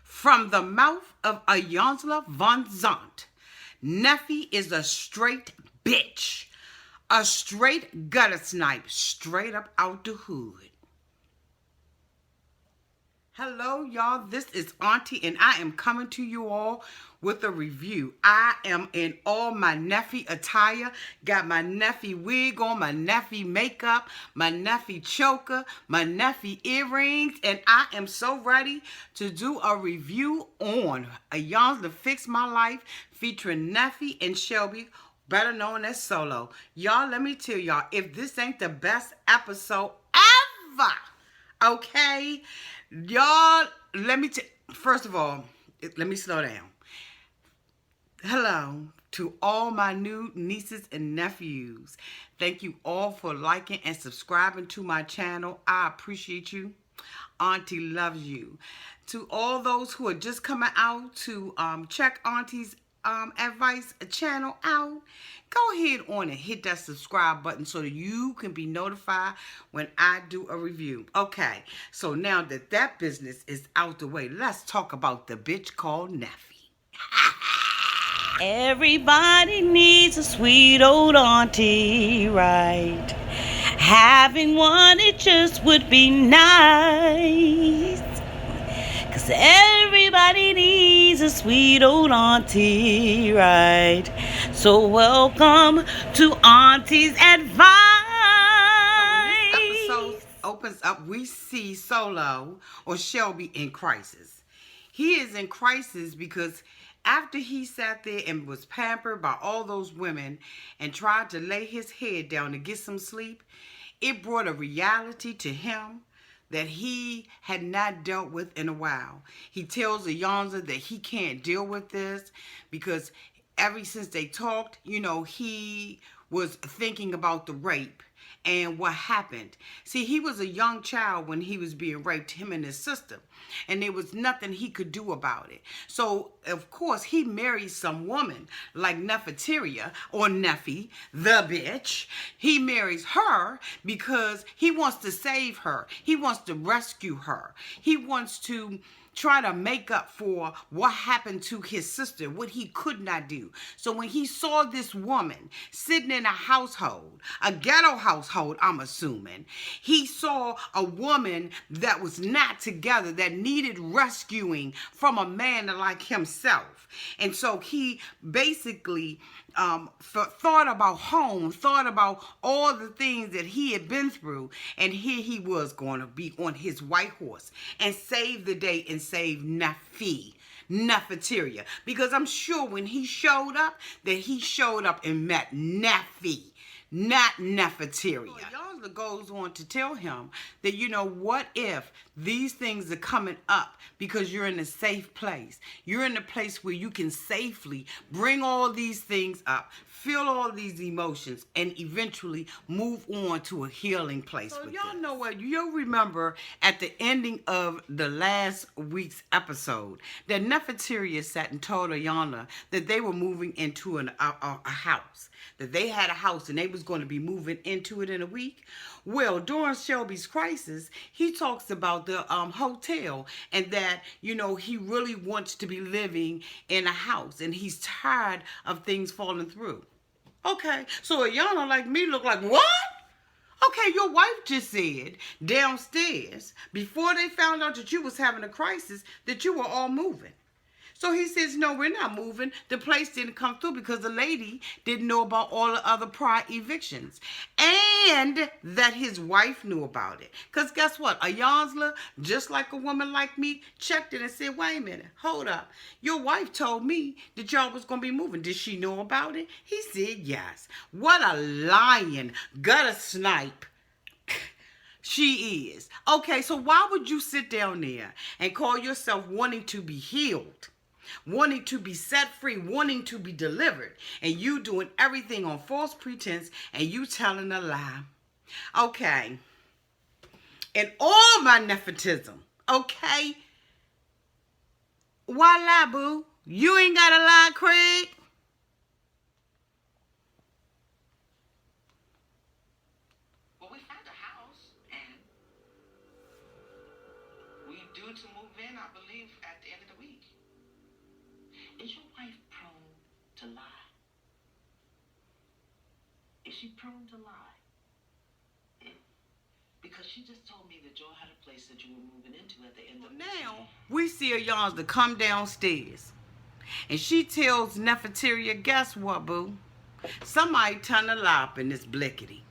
From the mouth of Iylana von Zant, Neffie is a straight bitch. A straight gutter snipe, straight up out the hood. Hello, y'all. This is Auntie, and I am coming to you all with a review. I am in all my Neffie attire. Got my Neffie wig on, my Neffie makeup, my Neffie choker, my Neffie earrings, and I am so ready to do a review on Iylana Fix My Life featuring Neffie and Shelby, better known as Soullow. Y'all, let me tell y'all, if this ain't the best episode ever, okay? Y'all, first of all, let me slow down. Hello to all my new nieces and nephews. Thank you all for liking and subscribing to my channel. I appreciate you. Auntie loves you. To all those who are just coming out to check Auntie's advice channel out, go ahead on and hit that subscribe button so that you can be notified when I do a review. Okay, so now that that business is out the way, let's talk about the bitch called Neffie. Everybody needs a sweet old auntie, right? Having one, it just would be nice. 'Cause everybody needs a sweet old auntie, right? So welcome to Auntie's Advice. So when this episode opens up, we see Soullow, or Shelby, in crisis. He is in crisis because after he sat there and was pampered by all those women and tried to lay his head down to get some sleep, it brought a reality to him that he had not dealt with in a while. He tells Iylana that he can't deal with this because ever since they talked, he was thinking about the rape and what happened. See, he was a young child when he was being raped, him and his sister, and there was nothing he could do about it. So, of course, he married some woman like Neffie or Neffie, the bitch. He marries her because he wants to save her. He wants to rescue her. He wants to try to make up for what happened to his sister, what he could not do. So when he saw this woman sitting in a household, a ghetto household, I'm assuming, he saw a woman that was not together, that needed rescuing from a man like himself. And so he basically thought about home, thought about all the things that he had been through, and here he was going to be on his white horse and save the day and save Neffie. Because I'm sure when he showed up, that he showed up and met Neffie, not Neffie. So Iylana goes on to tell him that, what if these things are coming up because you're in a safe place. You're in a place where you can safely bring all these things up, feel all these emotions, and eventually move on to a healing place. So y'all know what? You'll remember at the ending of the last week's episode that Neffie sat and told Iylana that they were moving into a house. That they had a house and they was going to be moving into it in a week. Well, during Shelby's crisis, he talks about the hotel and that, he really wants to be living in a house and he's tired of things falling through. Okay, so Iylana, like me, look like, what? Okay, your wife just said downstairs, before they found out that you was having a crisis, that you were all moving. So he says, no, we're not moving. The place didn't come through because the lady didn't know about all the other prior evictions. And that his wife knew about it. Because guess what? Iylana, just like a woman like me, checked it and said, wait a minute, hold up. Your wife told me that y'all was going to be moving. Did she know about it? He said, yes. What a lying gutter snipe she is. Okay, so why would you sit down there and call yourself wanting to be healed? Wanting to be set free, wanting to be delivered, and you doing everything on false pretense and you telling a lie. Okay. And all my nepotism, okay? Why lie, boo? You ain't got to lie, Craig. Well, we found a house, and we due to move in, I believe, at the end of the week. Is your wife prone to lie? Is she prone to lie? Because she just told me that y'all had a place that you were moving into at the end of Now, we see Iylana come downstairs. And she tells Neffie, guess what, boo? Somebody turn a lie up in this blickety.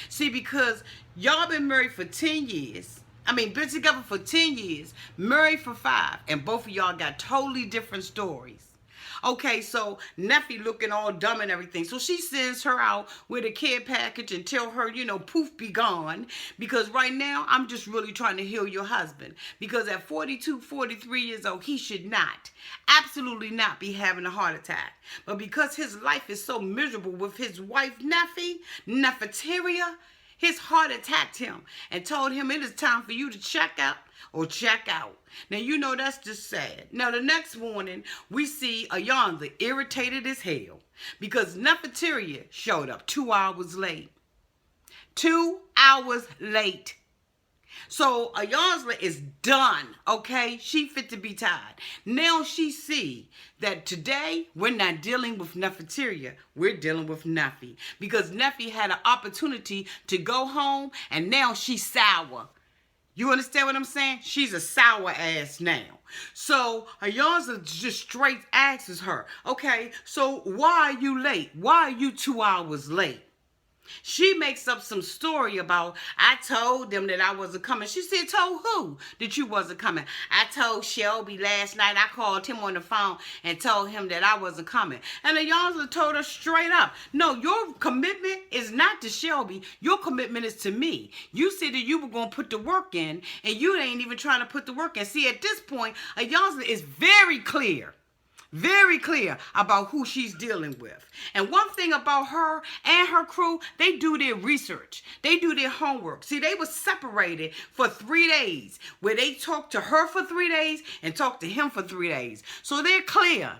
See, because y'all been married for 10 years. Been together for 10 years, married for 5, and both of y'all got totally different stories. Okay, so Neffie looking all dumb and everything. So she sends her out with a care package and tell her, poof, be gone. Because right now, I'm just really trying to heal your husband. Because at 42, 43 years old, he should not, absolutely not be having a heart attack. But because his life is so miserable with his wife, Neffie, his heart attacked him and told him it is time for you to check out or check out. Now, that's just sad. Now, the next morning, we see Iylana irritated as hell because Neffie showed up 2 hours late. 2 hours late. So Iylana is done, okay? She fit to be tied. Now she see that today we're not dealing with Neffie, we're dealing with Neffie. Because Neffie had an opportunity to go home and now she's sour. You understand what I'm saying? She's a sour ass now. So Iylana just straight asks her, okay, so why are you late? Why are you 2 hours late? She makes up some story about, I told them that I wasn't coming. She said, told who that you wasn't coming? I told Shelby last night. I called him on the phone and told him that I wasn't coming. And Iylana told her straight up, no, your commitment is not to Shelby. Your commitment is to me. You said that you were going to put the work in, and you ain't even trying to put the work in. See, at this point, Iylana is very clear about who she's dealing with. And one thing about her and her crew, they do their research. They do their homework. See, they were separated for 3 days, where they talked to her for 3 days and talked to him for 3 days. So they're clear.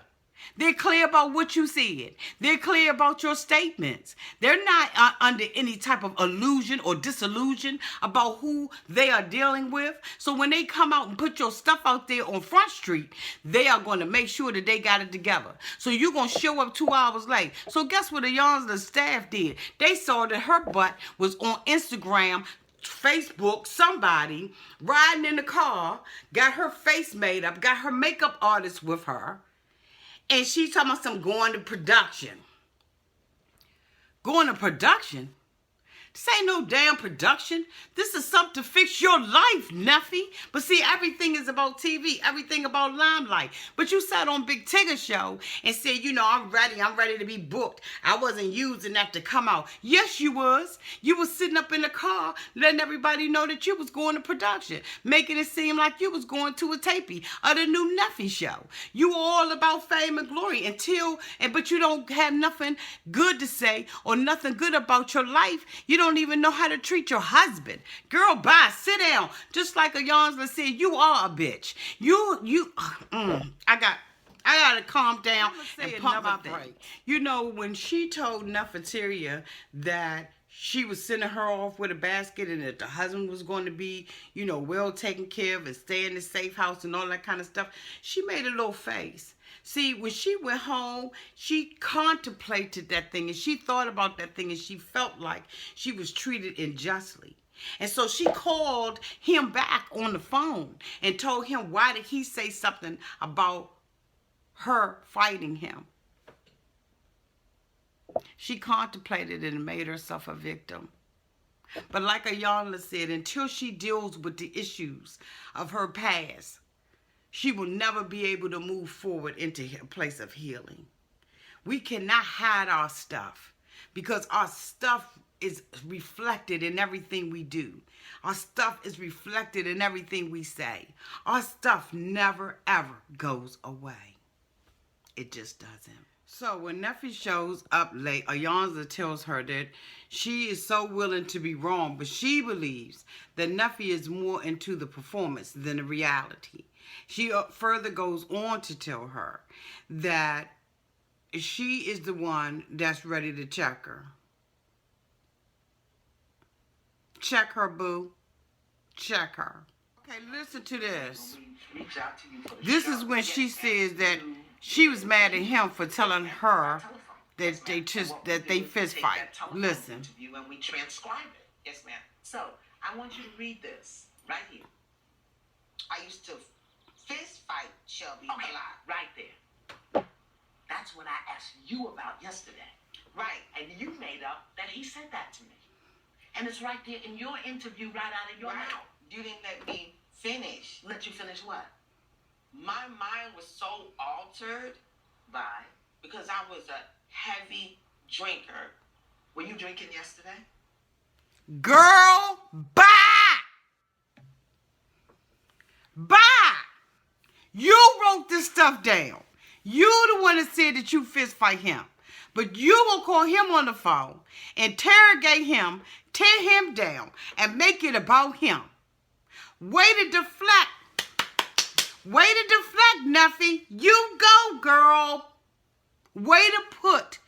They're clear about what you said. They're clear about your statements. They're not under any type of illusion or disillusion about who they are dealing with. So when they come out and put your stuff out there on Front Street, they are going to make sure that they got it together. So you're going to show up 2 hours late. So guess what the staff did? They saw that her butt was on Instagram, Facebook, somebody riding in the car, got her face made up, got her makeup artist with her. And she talking about some going to production. Going to production? This ain't no damn production. This is something to fix your life, Neffie. But see, everything is about TV. Everything about limelight. But you sat on Big Tigger's show and said, I'm ready to be booked. I wasn't using that to come out. Yes, you was. You was sitting up in the car letting everybody know that you was going to production. Making it seem like you was going to a taping of the new Neffie show. You were all about fame and glory but you don't have nothing good to say or nothing good about your life. You don't even know how to treat your husband. Girl, bye, sit down. Just like Iylana said, you are a bitch. I gotta calm down and pump my brakes. When she told Neffie that she was sending her off with a basket and that the husband was going to be, well taken care of and stay in the safe house and all that kind of stuff, she made a little face. See, when she went home, she contemplated that thing and she thought about that thing and she felt like she was treated unjustly. And so she called him back on the phone and told him, why did he say something about her fighting him? She contemplated it and made herself a victim. But like Iylana said, until she deals with the issues of her past, she will never be able to move forward into a place of healing. We cannot hide our stuff because our stuff is reflected in everything we do. Our stuff is reflected in everything we say. Our stuff never, ever goes away. It just doesn't. So when Neffie shows up late, Iylana tells her that she is so willing to be wrong, but she believes that Neffie is more into the performance than the reality. She further goes on to tell her that she is the one that's ready to check her. Check her, boo. Check her. Okay, listen to this. We reach out to you for the This show. is when she Yes, says that to- she was mad at him for telling her Telephone. that Yes, they ma'am. just And what that we they do is we fist take fight. that telephone Listen. interview and we transcribe it. Yes, ma'am. So I want you to read this right here. I used to fist fight Shelby Okay, a lot. right there. That's what I asked you about yesterday. Right. And you made up that he said that to me. And it's right there in your interview, right out of your Right. mouth. You didn't let me finish. Let you finish what? My mind was so altered By. because I was a heavy drinker. Were you drinking yesterday? Girl, bye! Bye! You wrote this stuff down. You the one that said that you fist fight him. But you will call him on the phone, interrogate him, tear him down, and make it about him. Way to deflect. Way to deflect, Neffie. You go, girl. Way to put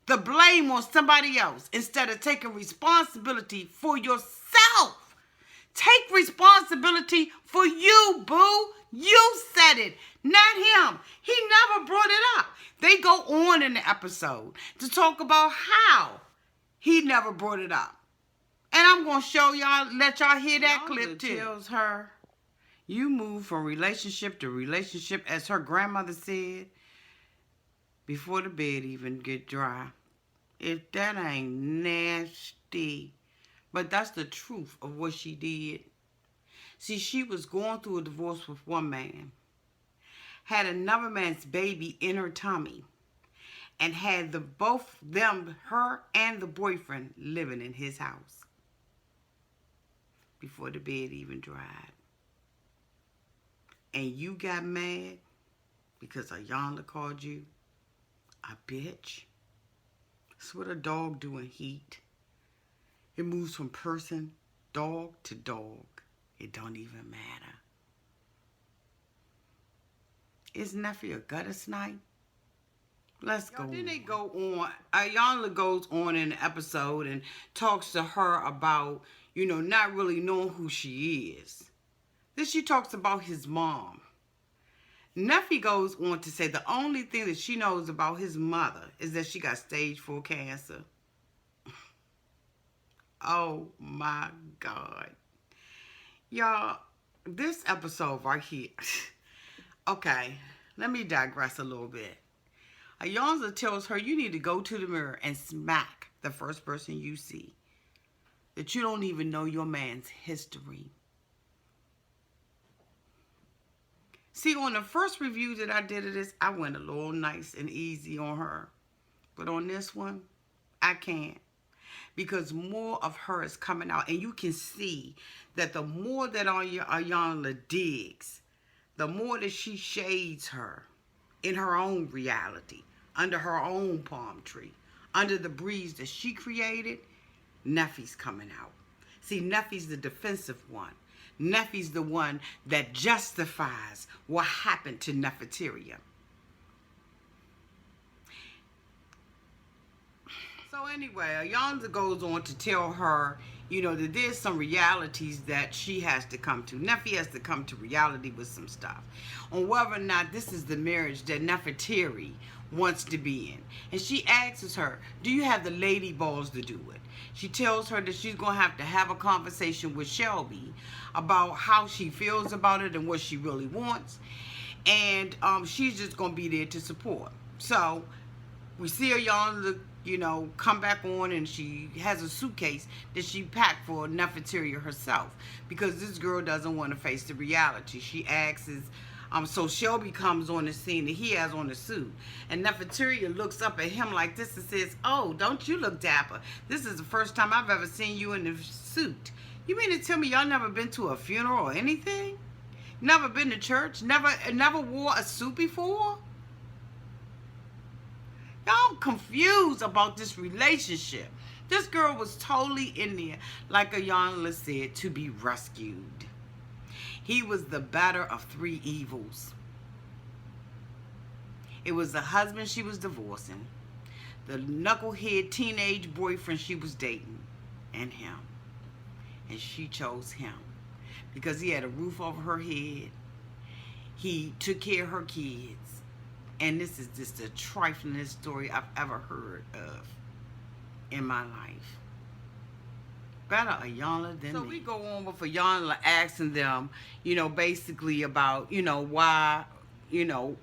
the blame on somebody else instead of taking responsibility for yourself. Take responsibility for you, boo. You said it, not him. He never brought it up. They go on in the episode to talk about how he never brought it up. And I'm going to show y'all, let y'all hear that clip too. Tells her, you move from relationship to relationship, as her grandmother said, before the bed even get dry. If that ain't nasty. But that's the truth of what she did. See, she was going through a divorce with one man, had another man's baby in her tummy, and had both them, her and the boyfriend, living in his house before the bed even dried. And you got mad because Iylana called you a bitch. That's what a dog do in heat. It moves from person, dog to dog. It don't even matter. Is Neffie a gutter snipe? Let's go. Then they go on. Iylana goes on in the episode and talks to her about, not really knowing who she is. Then she talks about his mom. Neffie goes on to say the only thing that she knows about his mother is that she got stage 4 cancer. Oh my God. Y'all, this episode right here. Okay, let me digress a little bit. Iylana tells her you need to go to the mirror and smack the first person you see. That you don't even know your man's history. See, on the first review that I did of this, I went a little nice and easy on her. But on this one, I can't. Because more of her is coming out. And you can see that the more that Iylana digs, the more that she shades her in her own reality, under her own palm tree, under the breeze that she created, Neffie's coming out. See, Neffie's the defensive one. Neffie's the one that justifies what happened to Neffiteria. So anyway, Iylana goes on to tell her, that there's some realities that she has to come to. Neffie has to come to reality with some stuff. On whether or not this is the marriage that Neffiteria wants to be in. And she asks her, do you have the lady balls to do it? She tells her that she's going to have a conversation with Shelby about how she feels about it and what she really wants. And she's just going to be there to support. So we see Iylana, come back on, and she has a suitcase that she packed for Neffiteria herself because this girl doesn't want to face the reality. She asks, so Shelby comes on the scene and he has on a suit. And Neffiteria looks up at him like this and says, oh, don't you look dapper? This is the first time I've ever seen you in a suit. You mean to tell me y'all never been to a funeral or anything? Never been to church? Never wore a suit before? Y'all confused about this relationship. This girl was totally in there, like Iylana said, to be rescued. He was the better of 3 evils. It was the husband she was divorcing, the knucklehead teenage boyfriend she was dating, and him. And she chose him because he had a roof over her head. He took care of her kids. And this is just the triflingest story I've ever heard of in my life. Better Iylana than me. So we go on with Iylana asking them, basically about,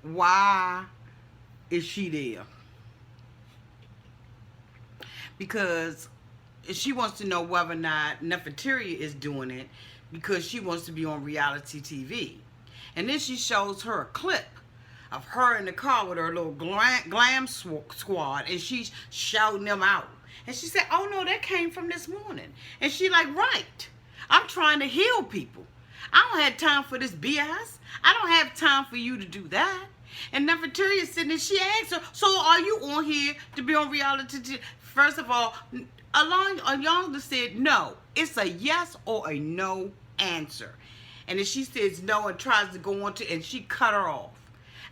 why is she there? Because she wants to know whether or not Neffie is doing it because she wants to be on reality TV. And then she shows her a clip of her in the car with her little glam squad, and she's shouting them out. And she said, oh no, that came from this morning. And she like, right, I'm trying to heal people. I don't have time for this BS. I don't have time for you to do that. And Neffie is sitting there, she asked her, so are you on here to be on reality TV? First of all, Iylana said no. It's a yes or a no answer. And then she says no and tries to go on to, and she cut her off.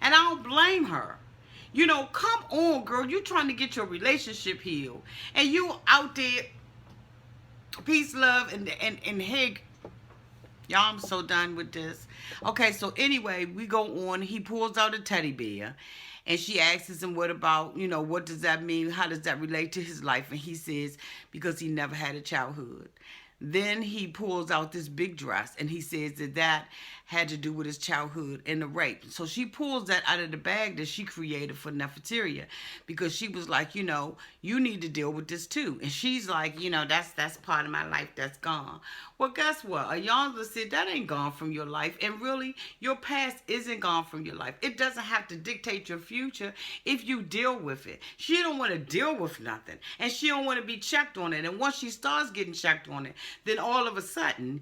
And I don't blame her. Come on, girl. You're trying to get your relationship healed. And you out there, peace, love, and hey, y'all, I'm so done with this. Okay, so anyway, we go on. He pulls out a teddy bear. And she asks him, what about, what does that mean? How does that relate to his life? And he says, because he never had a childhood. Then he pulls out this big dress, and he says that had to do with his childhood and the rape. So she pulls that out of the bag that she created for Neffie, because she was like, you need to deal with this too. And she's like, that's part of my life that's gone. Well, guess what? Iylana said that ain't gone from your life. And really, your past isn't gone from your life. It doesn't have to dictate your future if you deal with it. She don't want to deal with nothing. And she don't want to be checked on it. And once she starts getting checked on it, then all of a sudden,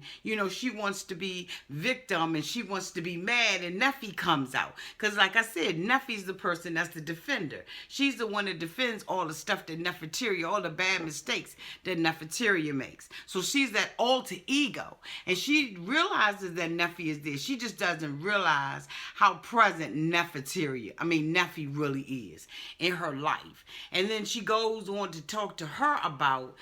she wants to be victim and she wants to be mad, and Neffie comes out. Because like I said, Neffie's the person that's the defender. She's the one that defends all the stuff that Neffie, all the bad mistakes that Neffie makes. So she's that alter ego. And she realizes that Neffie is there. She just doesn't realize how present Neffie really is in her life. And then she goes on to talk to her about,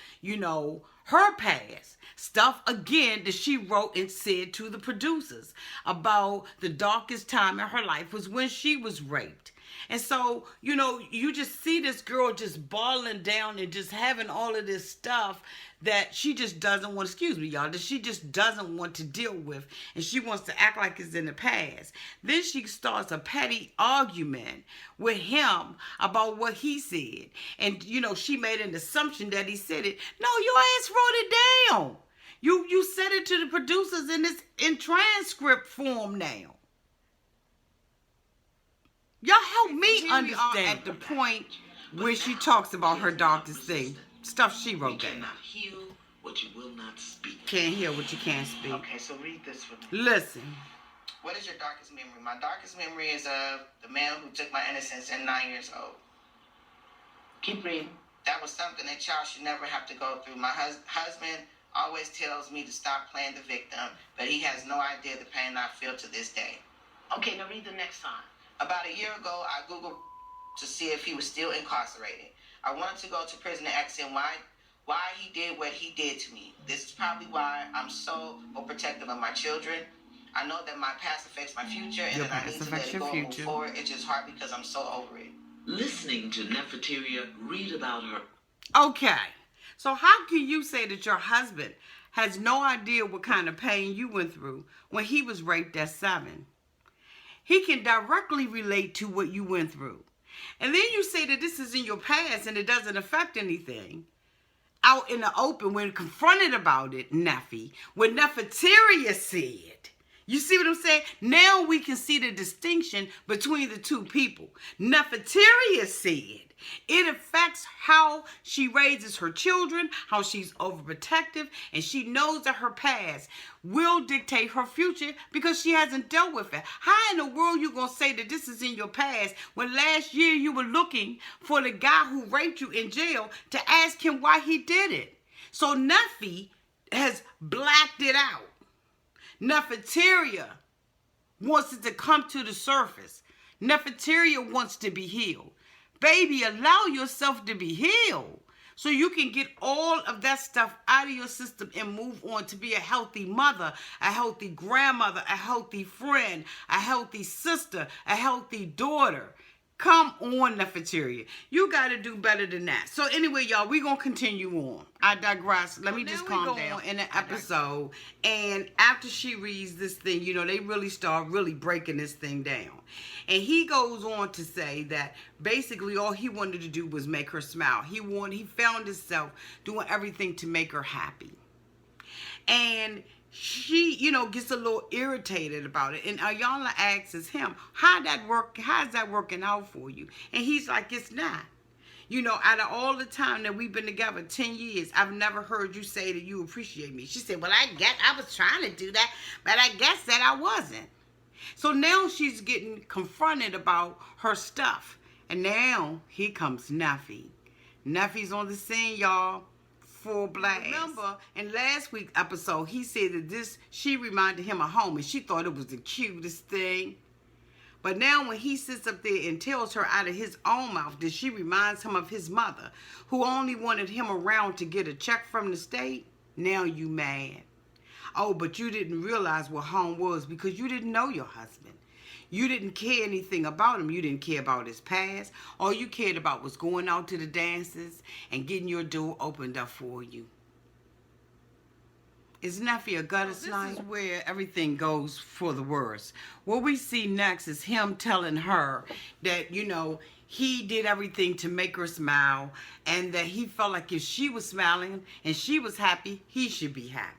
her past. Stuff, again, that she wrote and said to the producers about the darkest time in her life was when she was raped. And so, you just see this girl just balling down and just having all of this stuff that she just doesn't want, excuse me, y'all, that she just doesn't want to deal with. And she wants to act like it's in the past. Then she starts a petty argument with him about what he said. And, she made an assumption that he said it. No, your ass wrote it down. You said it to the producers in transcript form now. Y'all help me understand at the point where she talks about her darkest thing. Stuff she wrote down. Cannot heal what you will not speak. Can't hear what you can't speak. Okay, so read this for me. Listen. What is your darkest memory? My darkest memory is of the man who took my innocence at 9 years old. Keep reading. That was something that y'all should never have to go through. My husband always tells me to stop playing the victim, but he has no idea the pain I feel to this day. Okay, now read the next song. About a year ago, I Googled to see if he was still incarcerated. I wanted to go to prison to ask him why he did what he did to me. This is probably why I'm so protective of my children. I know that my past affects my future, and that I need to let it go and move forward. It's just hard because I'm so over it. Listening to Neffie read about her. Okay. So how can you say that your husband has no idea what kind of pain you went through when he was raped at 7? He can directly relate to what you went through. And then you say that this is in your past and it doesn't affect anything. Out in the open, when confronted about it, Neffie, when Neffie said, you see what I'm saying? Now we can see the distinction between the two people. Neffie said it affects how she raises her children, how she's overprotective, and she knows that her past will dictate her future because she hasn't dealt with it. How in the world you gonna say that this is in your past when last year you were looking for the guy who raped you in jail to ask him why he did it? So Neffie has blacked it out. Neffie wants it to come to the surface. Neffie wants to be healed. Baby, allow yourself to be healed. So you can get all of that stuff out of your system and move on to be a healthy mother, a healthy grandmother, a healthy friend, a healthy sister, a healthy daughter. Come on, Neffeteria. You got to do better than that. So anyway, y'all, we're going to continue on. I digress. Let me just calm down in the episode. And after she reads this thing, you know, they really start really breaking this thing down. And he goes on to say that basically all he wanted to do was make her smile. He found himself doing everything to make her happy. And she, you know, gets a little irritated about it. And Iylana asks him, how's that working out for you? And he's like, it's not. You know, out of all the time that we've been together, 10 years, I've never heard you say that you appreciate me. She said, well, I guess I was trying to do that, but I guess that I wasn't. So now she's getting confronted about her stuff. And now here comes Neffie. Neffie's on the scene, y'all. Full blast. Remember, in last week's episode, he said that she reminded him of home, and she thought it was the cutest thing. But now when he sits up there and tells her out of his own mouth that she reminds him of his mother, who only wanted him around to get a check from the state, now you mad. Oh, but you didn't realize what home was because you didn't know your husband. You didn't care anything about him. You didn't care about his past. All you cared about was going out to the dances and getting your door opened up for you. Is Neffie a gutter snipe? This is where everything goes for the worse. What we see next is him telling her that, you know, he did everything to make her smile and that he felt like if she was smiling and she was happy, he should be happy.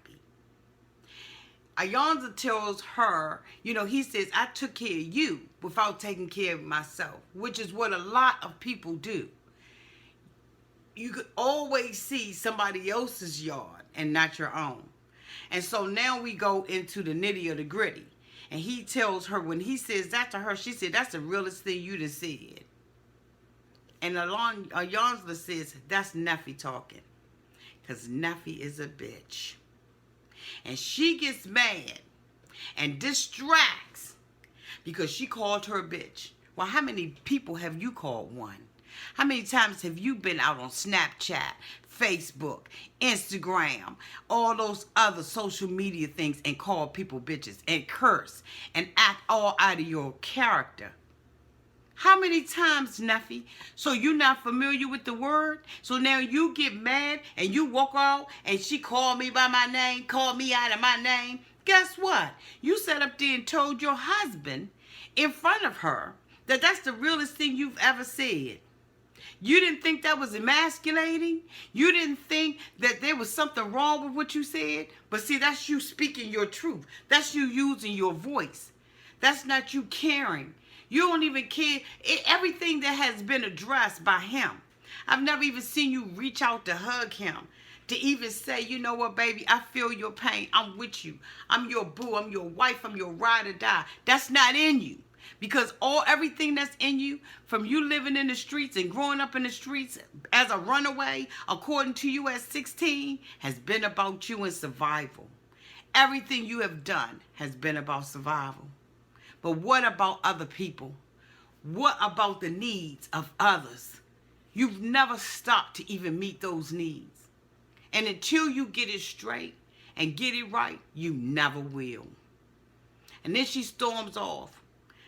Iylana tells her, you know, he says, I took care of you without taking care of myself, which is what a lot of people do. You could always see somebody else's yard and not your own. And so now we go into the nitty of the gritty. And he tells her, when he says that to her, she said, that's the realest thing you done said. And Iylana says, that's Neffie talking. Because Neffie is a bitch. And she gets mad and distracts because she called her a bitch. Well, how many people have you called one? How many times have you been out on Snapchat, Facebook, Instagram, all those other social media things and called people bitches and curse and act all out of your character? How many times, Neffie? So you're not familiar with the word? So now you get mad and you walk out and she called me by my name, called me out of my name. Guess what? You sat up there and told your husband in front of her that that's the realest thing you've ever said. You didn't think that was emasculating? You didn't think that there was something wrong with what you said? But see, that's you speaking your truth. That's you using your voice. That's not you caring. You don't even care. Everything that has been addressed by him. I've never even seen you reach out to hug him. To even say, you know what, baby, I feel your pain. I'm with you. I'm your boo. I'm your wife. I'm your ride or die. That's not in you. Because everything that's in you, from you living in the streets and growing up in the streets as a runaway, according to you at 16, has been about you and survival. Everything you have done has been about survival. But what about other people? What about the needs of others? You've never stopped to even meet those needs. And until you get it straight and get it right, you never will. And then she storms off.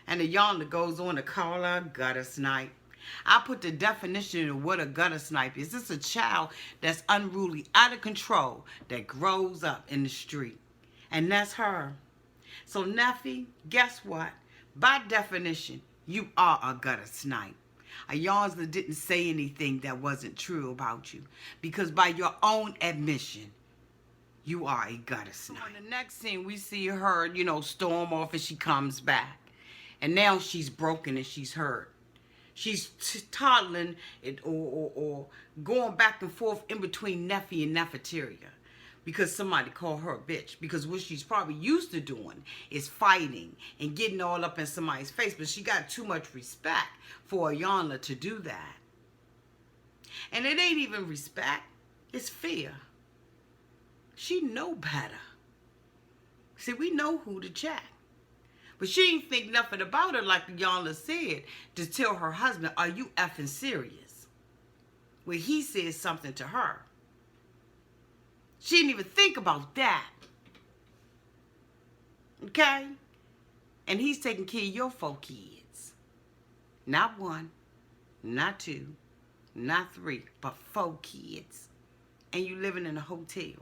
And Iylana goes on to call her a gutter snipe. I put the definition of what a gutter snipe is. It's a child that's unruly, out of control, that grows up in the street. And that's her. So, Neffie, guess what? By definition, you are a gutter snipe. Iylana didn't say anything that wasn't true about you. Because by your own admission, you are a gutter snipe. So in the next scene, we see her, you know, storm off and she comes back. And now she's broken and she's hurt. She's toddling or going back and forth in between Neffie and Neffeteria. Because somebody called her a bitch. Because what she's probably used to doing is fighting and getting all up in somebody's face. But she got too much respect for Iylana to do that. And it ain't even respect. It's fear. She know better. See, we know who to check. But she ain't think nothing about her, like Iylana said, to tell her husband, are you effing serious? where he said something to her. She didn't even think about that. Okay? And he's taking care of your 4 kids. Not 1, not 2, not 3, but 4 kids. And you living in a hotel.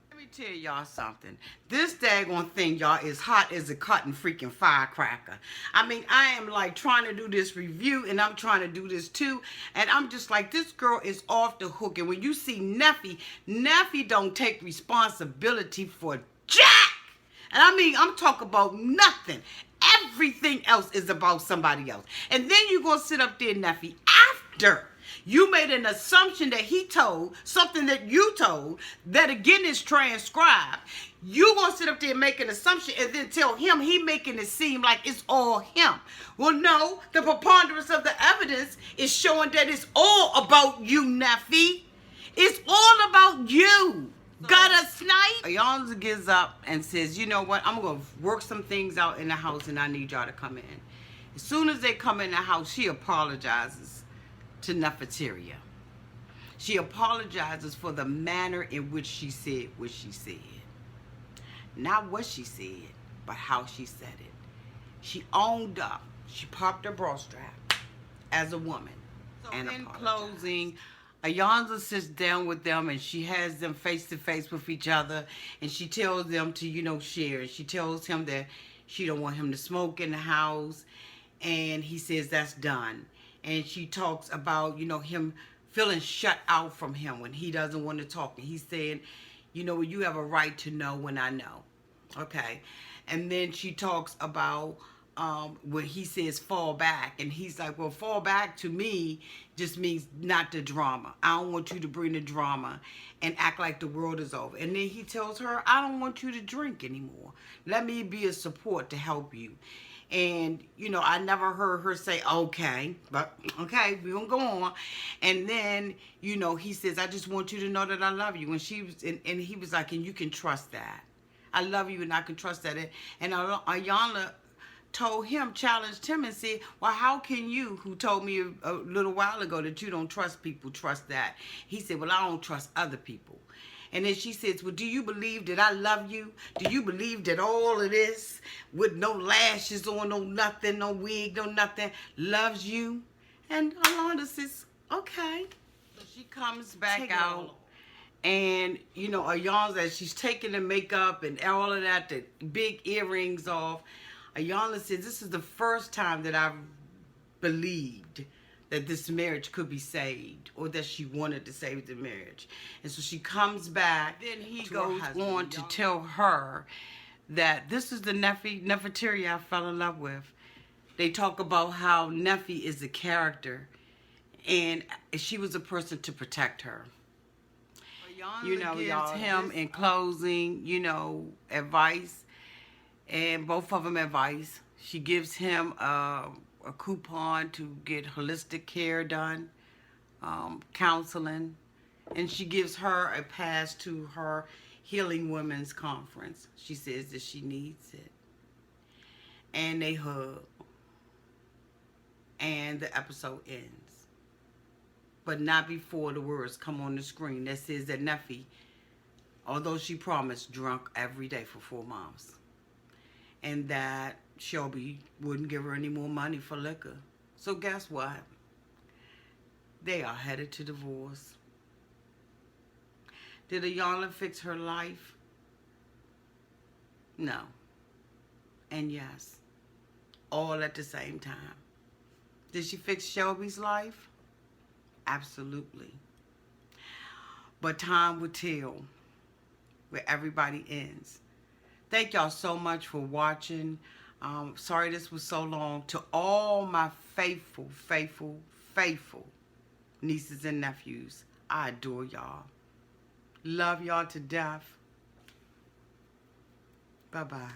Let me tell y'all something. This daggone thing, y'all, is hot as a cotton freaking firecracker. I mean, I am like trying to do this review, and I'm trying to do this too. And I'm just like, this girl is off the hook. And when you see Neffie don't take responsibility for jack. And I mean, I'm talking about nothing. Everything else is about somebody else. And then you're going to sit up there, Neffie, after you made an assumption that he told, something that you told, that again is transcribed. You going to sit up there and make an assumption and then tell him he making it seem like it's all him. Well, no, the preponderance of the evidence is showing that it's all about you, Neffie. It's all about you. Got a snipe? Iylana gets up and says, you know what, I'm going to work some things out in the house and I need y'all to come in. As soon as they come in the house, she apologizes to Neffie. She apologizes for the manner in which she said what she said. Not what she said, but how she said it. She owned up. She popped her bra strap as a woman. So and in closing, Iylana sits down with them and she has them face to face with each other, and she tells them to, you know, share. And she tells him that she don't want him to smoke in the house, and he says that's done. And she talks about, you know, him feeling shut out from him when he doesn't want to talk. And he's saying, you know, you have a right to know when I know. Okay. And then she talks about when he says fall back, and he's like, well, fall back to me just means not the drama. I don't want you to bring the drama and act like the world is over. And then he tells her, I don't want you to drink anymore. Let me be a support to help you. And, you know, I never heard her say, okay, but okay, we're going to go on. And then, you know, he says, I just want you to know that I love you. And she was, and he was like, and you can trust that. I love you and I can trust that. And Iylana told him, challenged him and said, well, how can you, who told me a little while ago that you don't trust people, trust that? He said, well, I don't trust other people. And then she says, well, do you believe that I love you? Do you believe that all of this, with no lashes on, no nothing, no wig, no nothing, loves you? And Iylana says, okay. So she comes back out. And, you know, Iylana, she's taking the makeup and all of that, the big earrings off. Iylana says, this is the first time that I've believed that this marriage could be saved, or that she wanted to save the marriage. And so she comes back. Then he goes on to tell her that this is the Neffie I fell in love with. They talk about how Neffie is a character, and she was a person to protect her. You know, gives him in closing, you know, advice, and both of them advice. She gives him a coupon to get holistic care done, counseling, and she gives her a pass to her Healing Women's Conference. She says that she needs it. And they hug. And the episode ends. But not before the words come on the screen that says that Neffie, although she promised, drunk every day for 4 months. And that Shelby wouldn't give her any more money for liquor. So guess what? They are headed to divorce. Did Iylana fix her life? No. And yes. All at the same time. Did she fix Shelby's life? Absolutely. But time will tell where everybody ends. Thank y'all so much for watching. Sorry this was so long. To all my faithful, faithful, faithful nieces and nephews, I adore y'all. Love y'all to death. Bye-bye.